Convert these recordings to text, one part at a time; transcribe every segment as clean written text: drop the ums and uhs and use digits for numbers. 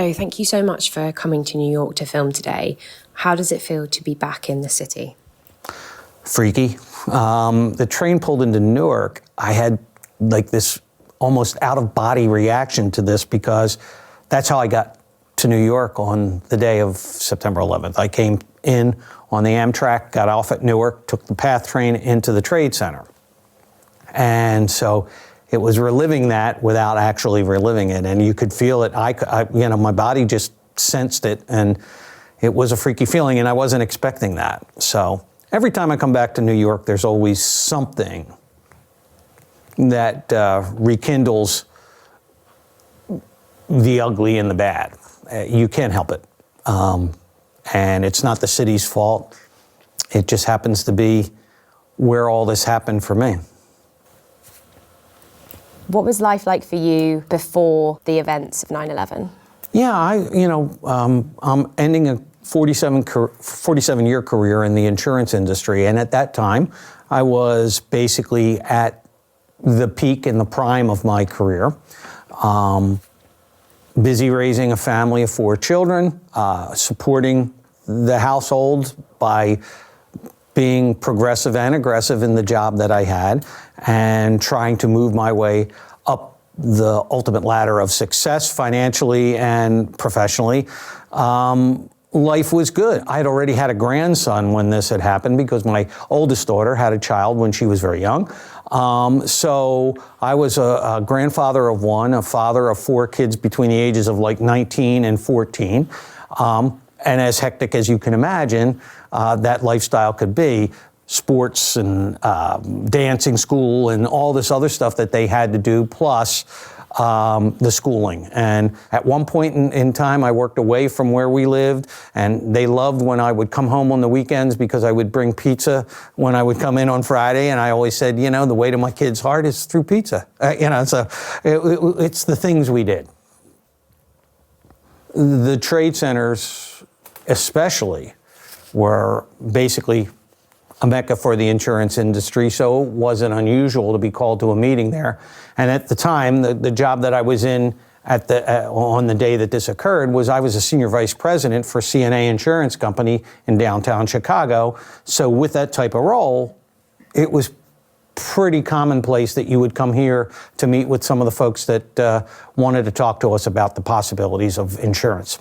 So thank you so much for coming to New York to film today. How does it feel to be back in the city? Freaky. The train pulled into Newark. I had like this almost out-of-body reaction to this because that's how I got to New York on the day of September 11th. I came in on the Amtrak, got off at Newark, took the PATH train into the Trade Center. And so it was reliving that without actually reliving it. And you could feel it. My body just sensed it, and it was a freaky feeling, and I wasn't expecting that. So every time I come back to New York, there's always something that rekindles the ugly and the bad. You can't help it. And it's not the city's fault. It just happens to be where all this happened for me. What was life like for you before the events of 9/11? Yeah, I'm ending a 47-year career in the insurance industry. And at that time, I was basically at the peak and the prime of my career. Busy raising a family of 4 children, supporting the household by being progressive and aggressive in the job that I had, and trying to move my way up the ultimate ladder of success financially and professionally. Life was good. I had already had a grandson when this had happened because my oldest daughter had a child when she was very young. So I was a grandfather of 1, a father of 4 kids between the ages of like 19 and 14. And as hectic as you can imagine, that lifestyle could be, sports and dancing school and all this other stuff that they had to do, plus the schooling. And at one point in time, I worked away from where we lived, and they loved when I would come home on the weekends because I would bring pizza when I would come in on Friday. And I always said, the way to my kid's heart is through pizza. So it's the things we did. The trade centers, especially, were basically a mecca for the insurance industry, so it wasn't unusual to be called to a meeting there. And at the time, the job that I was in on the day that this occurred was I was a senior vice president for CNA Insurance Company in downtown Chicago. So with that type of role, it was pretty commonplace that you would come here to meet with some of the folks that wanted to talk to us about the possibilities of insurance.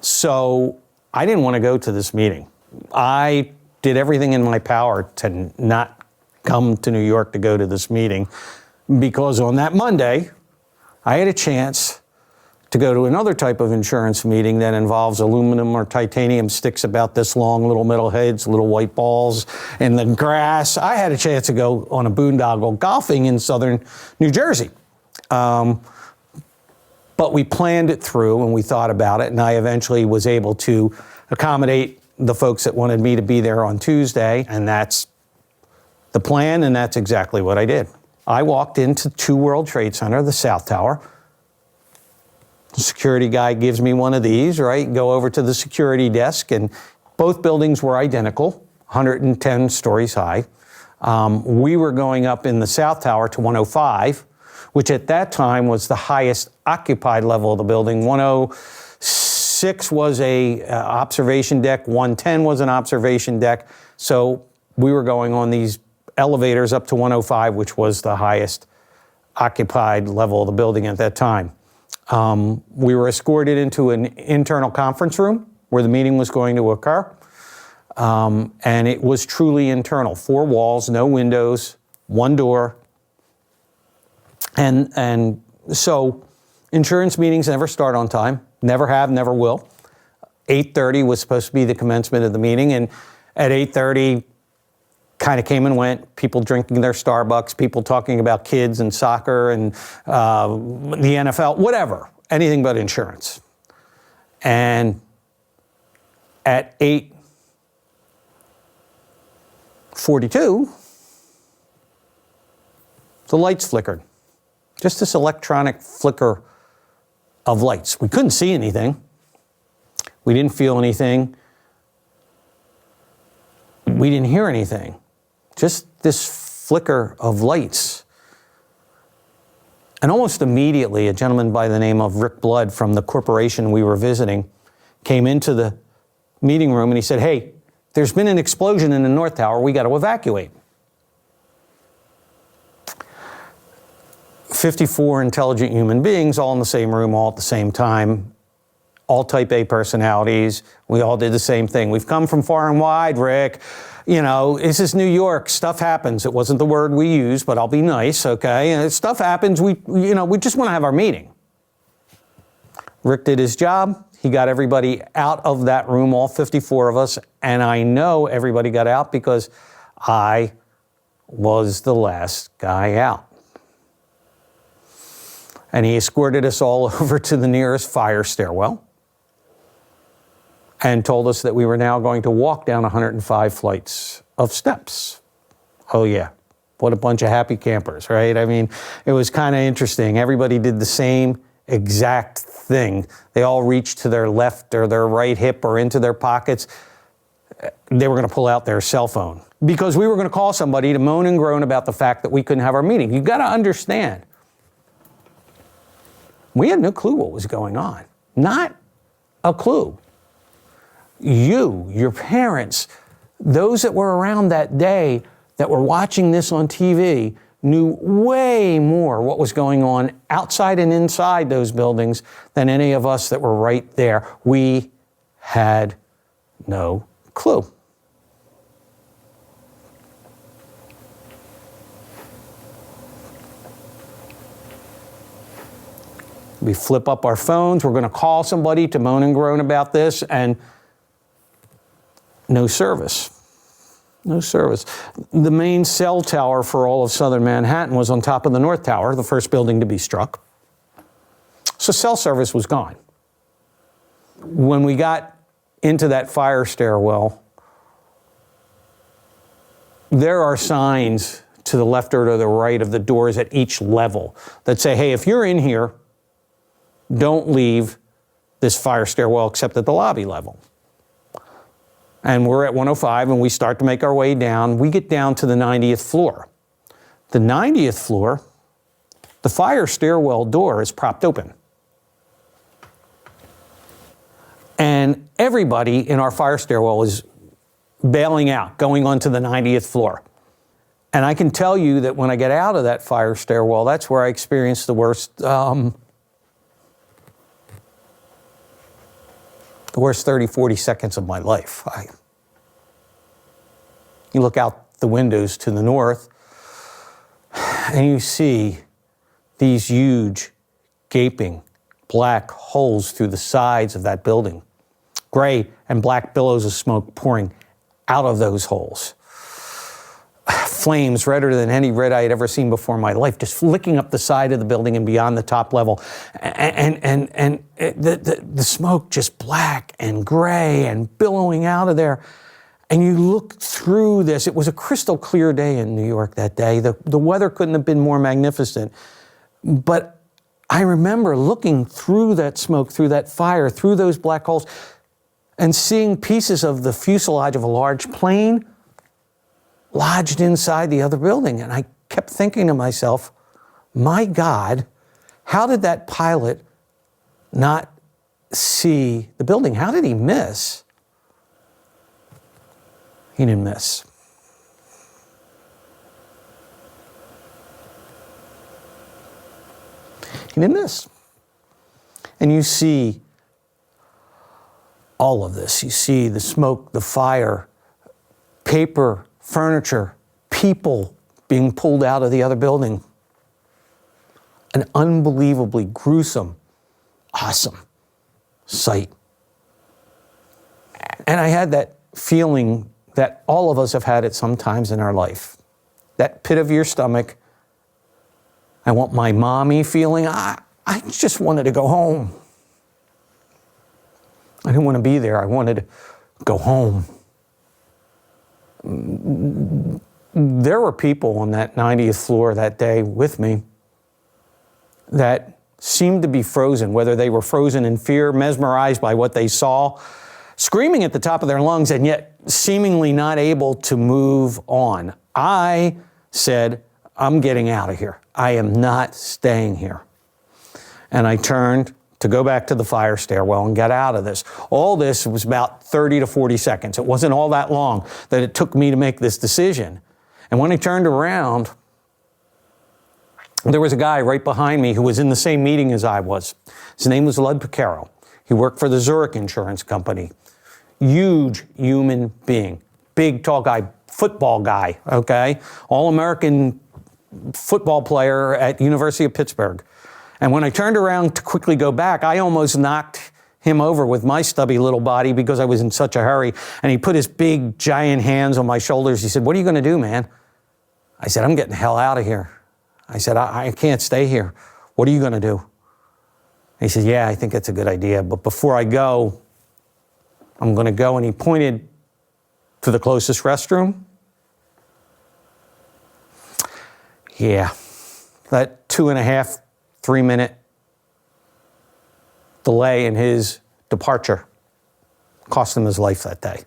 So I didn't want to go to this meeting. I did everything in my power to not come to New York to go to this meeting, because on that Monday, I had a chance to go to another type of insurance meeting that involves aluminum or titanium sticks about this long, little metal heads, little white balls in the grass. I had a chance to go on a boondoggle golfing in southern New Jersey. But we planned it through and we thought about it, and I eventually was able to accommodate the folks that wanted me to be there on Tuesday, and that's the plan, and that's exactly what I did. I walked into 2 World Trade Center, the South Tower. The security guy gives me one of these, right? Go over to the security desk, and both buildings were identical, 110 stories high. We were going up in the South Tower to 105, which at that time was the highest occupied level of the building. 106 was a observation deck, 110 was an observation deck. So we were going on these elevators up to 105, which was the highest occupied level of the building at that time. We were escorted into an internal conference room where the meeting was going to occur. And it was truly internal, 4 walls, no windows, 1 door. And so insurance meetings never start on time, never have, never will. 8:30 was supposed to be the commencement of the meeting, and at 8:30 kind of came and went, people drinking their Starbucks, people talking about kids and soccer and the NFL, whatever, anything but insurance. And at 8:42, the lights flickered. Just this electronic flicker of lights. We couldn't see anything. We didn't feel anything. We didn't hear anything. Just this flicker of lights. And almost immediately, a gentleman by the name of Rick Blood from the corporation we were visiting came into the meeting room and he said, "Hey, there's been an explosion in the North Tower. We got to evacuate." 54 intelligent human beings all in the same room, all at the same time, all type A personalities. We all did the same thing. "We've come from far and wide, Rick. You know, this is New York. Stuff happens." It wasn't the word we used, but I'll be nice, okay? And stuff happens. We just want to have our meeting. Rick did his job. He got everybody out of that room, all 54 of us. And I know everybody got out because I was the last guy out. And he escorted us all over to the nearest fire stairwell and told us that we were now going to walk down 105 flights of steps. Oh yeah, what a bunch of happy campers, right? I mean, it was kind of interesting. Everybody did the same exact thing. They all reached to their left or their right hip or into their pockets. They were going to pull out their cell phone because we were going to call somebody to moan and groan about the fact that we couldn't have our meeting. You've got to understand, we had no clue what was going on. Not a clue. You, your parents, those that were around that day that were watching this on TV knew way more what was going on outside and inside those buildings than any of us that were right there. We had no clue. We flip up our phones. We're going to call somebody to moan and groan about this, and no service. No service. The main cell tower for all of southern Manhattan was on top of the North Tower, the first building to be struck. So cell service was gone. When we got into that fire stairwell, there are signs to the left or to the right of the doors at each level that say, hey, if you're in here, don't leave this fire stairwell except at the lobby level. And we're at 105 and we start to make our way down. We get down to the 90th floor. The 90th floor, the fire stairwell door is propped open. And everybody in our fire stairwell is bailing out, going onto the 90th floor. And I can tell you that when I get out of that fire stairwell, that's where I experienced the worst 30, 40 seconds of my life. You look out the windows to the north and you see these huge, gaping, black holes through the sides of that building. Gray and black billows of smoke pouring out of those holes. Flames redder than any red I had ever seen before in my life, just flicking up the side of the building and beyond the top level. And the smoke just black and gray and billowing out of there. And you look through this. It was a crystal clear day in New York that day. The weather couldn't have been more magnificent. But I remember looking through that smoke, through that fire, through those black holes, and seeing pieces of the fuselage of a large plane lodged inside the other building. And I kept thinking to myself, my God, how did that pilot not see the building? How did he miss? He didn't miss. He didn't miss. And you see all of this. You see the smoke, the fire, paper, furniture, people being pulled out of the other building. An unbelievably gruesome, awesome sight. And I had that feeling that all of us have had at some times in our life. That pit of your stomach. I want my mommy feeling. I just wanted to go home. I didn't want to be there. I wanted to go home. There were people on that 90th floor that day with me that seemed to be frozen, whether they were frozen in fear, mesmerized by what they saw, screaming at the top of their lungs, and yet seemingly not able to move on. I said, I'm getting out of here. I am not staying here. And I turned to go back to the fire stairwell and get out of this. All this was about 30 to 40 seconds. It wasn't all that long that it took me to make this decision. And when I turned around, there was a guy right behind me who was in the same meeting as I was. His name was Lud Picaro. He worked for the Zurich Insurance Company. Huge human being. Big, tall guy, football guy, okay? All-American football player at University of Pittsburgh. And when I turned around to quickly go back, I almost knocked him over with my stubby little body because I was in such a hurry. And he put his big, giant hands on my shoulders. He said, "What are you going to do, man?" I said, "I'm getting the hell out of here." I said, I can't stay here. What are you going to do?" He said, "Yeah, I think that's a good idea. But before I go, I'm going to go." And he pointed to the closest restroom. Yeah, that 2.5, 3-minute delay in his departure cost him his life that day.